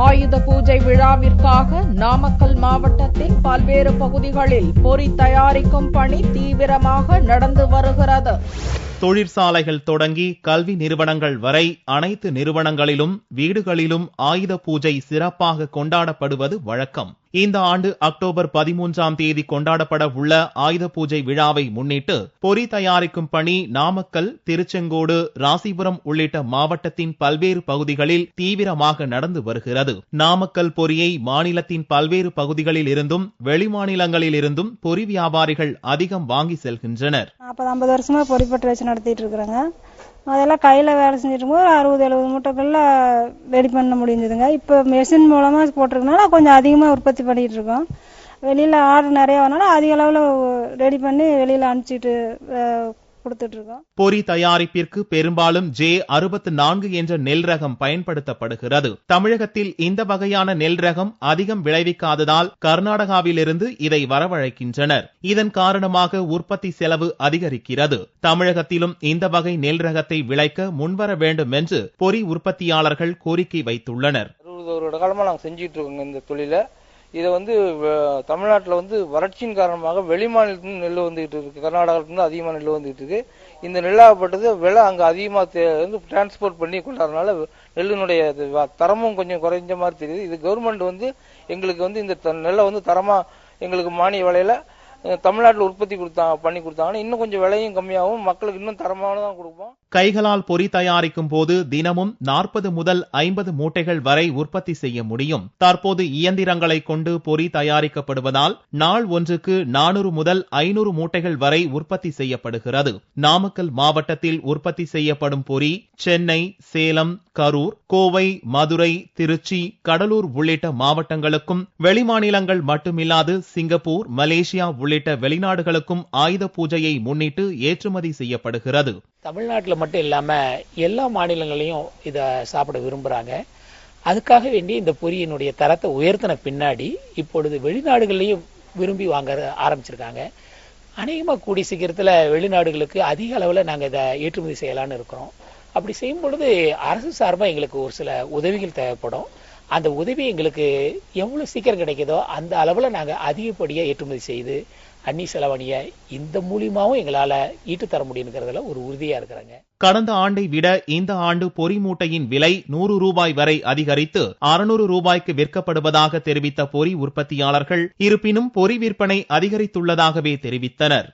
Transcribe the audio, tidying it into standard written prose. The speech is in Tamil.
ஆயுத பூஜை விழாவிற்காக நாமக்கல் மாவட்டத்தின் பல்வேறு பகுதிகளில் பொறி தயாரிக்கும் பணி தீவிரமாக நடந்து வருகிறது. தொழிற்சாலைகள் தொடங்கி கல்வி நிறுவனங்கள் வரை அனைத்து நிறுவனங்களிலும் வீடுகளிலும் ஆயுத பூஜை சிறப்பாக கொண்டாடப்படுவது வழக்கம். இந்த ஆண்டு அக்டோபர் 13ஆம் தேதி கொண்டாடப்பட உள்ள ஆயுத பூஜை விழாவை முன்னிட்டு பொறி தயாரிக்கும் பணி நாமக்கல், திருச்செங்கோடு, ராசிபுரம் உள்ளிட்ட மாவட்டத்தின் பல்வேறு பகுதிகளில் தீவிரமாக நடந்து வருகிறது. நாமக்கல் பொறியை மாநிலத்தின் பல்வேறு பகுதிகளில் இருந்தும் வெளிமாநிலங்களில் இருந்தும் பொறி வியாபாரிகள் அதிகம் வாங்கி செல்கின்றனர். 40-50 வருஷமா பொறிப்பட்டு வச்சு நடத்திட்டு இருக்கிறாங்க. அதெல்லாம் கையில வேலை செஞ்சுட்டு போது 60-70 மூட்டைகள்ல ரெடி பண்ண முடிஞ்சதுங்க. இப்ப மெஷின் மூலமா போட்டிருக்கனால கொஞ்சம் அதிகமா உற்பத்தி பண்ணிட்டு இருக்கோம். வெளியில ஆர்டர் நிறைய வரனால அதிக அளவுல ரெடி பண்ணி வெளியில அனுப்பிச்சிட்டு கொடுத்துட்டு இருக்கோம். பொறி தயாரிப்பிற்கு பெரும்பாலும் J64 என்ற நெல் ரகம் பயன்படுத்தப்படுகிறது. தமிழகத்தில் இந்த வகையான நெல் ரகம் அதிகம் விளைவிக்காததால் கர்நாடகாவிலிருந்து இதை வரவழைக்கின்றனர். இதன் காரணமாக உற்பத்தி செலவு அதிகரிக்கிறது. தமிழகத்திலும் இந்த வகை நெல் ரகத்தை விளைக்க முன்வர வேண்டும் என்று பொறி உற்பத்தியாளர்கள் கோரிக்கை வைத்துள்ளனர். 60 வருட காலமா நாங்க செஞ்சிட்டு இருக்கோங்க இந்த தொழிலை. இதை தமிழ்நாட்டில் வறட்சியின் காரணமாக வெளி மாநிலத்திலிருந்து நெல் வந்துகிட்டு இருக்கு, கர்நாடகத்திலிருந்து அதிகமாக நெல் வந்துகிட்டு இருக்கு. இந்த நெல்லாகப்பட்டது விலை அங்கே அதிகமாக டிரான்ஸ்போர்ட் பண்ணி கொண்டாடுறதுனால நெல்லினுடைய தரமும் கொஞ்சம் குறைஞ்ச மாதிரி தெரியுது. இது கவர்மெண்ட் எங்களுக்கு இந்த நெல்லை தரமா எங்களுக்கு மானிய விலையில தமிழ்நாட்டில் உற்பத்தி பண்ணி கொடுத்தாங்கன்னா இன்னும் கொஞ்சம் விலையும் கம்மியாகவும் மக்களுக்கு இன்னும் தரமானதான் கொடுப்போம். கைகளால் பொறி தயாரிக்கும் போது தினமும் 40 முதல் 50 மூட்டைகள் வரை உற்பத்தி செய்ய முடியும். தற்போது இயந்திரங்களை கொண்டு பொறி தயாரிக்கப்படுவதால் நாள் ஒன்றுக்கு 400 முதல் 500 மூட்டைகள் வரை உற்பத்தி செய்யப்படுகிறது. நாமக்கல் மாவட்டத்தில் உற்பத்தி செய்யப்படும் பொறி சென்னை, சேலம், கரூர், கோவை, மதுரை, திருச்சி, கடலூர் உள்ளிட்ட மாவட்டங்களுக்கும் வெளிமாநிலங்கள் மட்டுமில்லாது சிங்கப்பூர், மலேசியா உள்ளிட்ட வெளிநாடுகளுக்கும் ஆயுத பூஜையை முன்னிட்டு ஏற்றுமதி செய்யப்படுகிறது. தமிழ்நாட்டில் மட்டும் இல்லாம எல்லா மாநிலங்களையும் இத சாப்பிட விரும்புறாங்க. அதுக்காக வேண்டி இந்த பொரியினுடைய தரத்தை உயர்த்தின பின்னாடி இப்பொழுது வெளிநாடுகளையும் விரும்பி வாங்க ஆரம்பிச்சிருக்காங்க. அநேகமா கூடி சீக்கிரத்துல வெளிநாடுகளுக்கு அதிக அளவுல நாங்க இதை ஏற்றுமதி செய்யலாம்னு இருக்கிறோம். அப்படி செய்யும் பொழுது அரசு சார்பா எங்களுக்கு ஒரு சில உதவிகள் தேவைப்படும். அந்த உதவி எங்களுக்கு எவ்வளவு சீக்கிரம் கிடைக்குதோ அந்த அளவுல நாங்க அதிகப்படியா ஏற்றுமதி செய்து அந்நிய செலவணிய இந்த மூலியமாவும் எங்களால ஈட்டு தர முடியுங்கிறதுல ஒரு உறுதியா இருக்கிறாங்க. கடந்த ஆண்டை விட இந்த ஆண்டு பொறி மூட்டையின் விலை 100 ரூபாய் வரை அதிகரித்து 600 ரூபாய்க்கு விற்கப்படுவதாக தெரிவித்த பொறி உற்பத்தியாளர்கள் இருப்பினும் பொறி விற்பனை அதிகரித்துள்ளதாகவே தெரிவித்தனர்.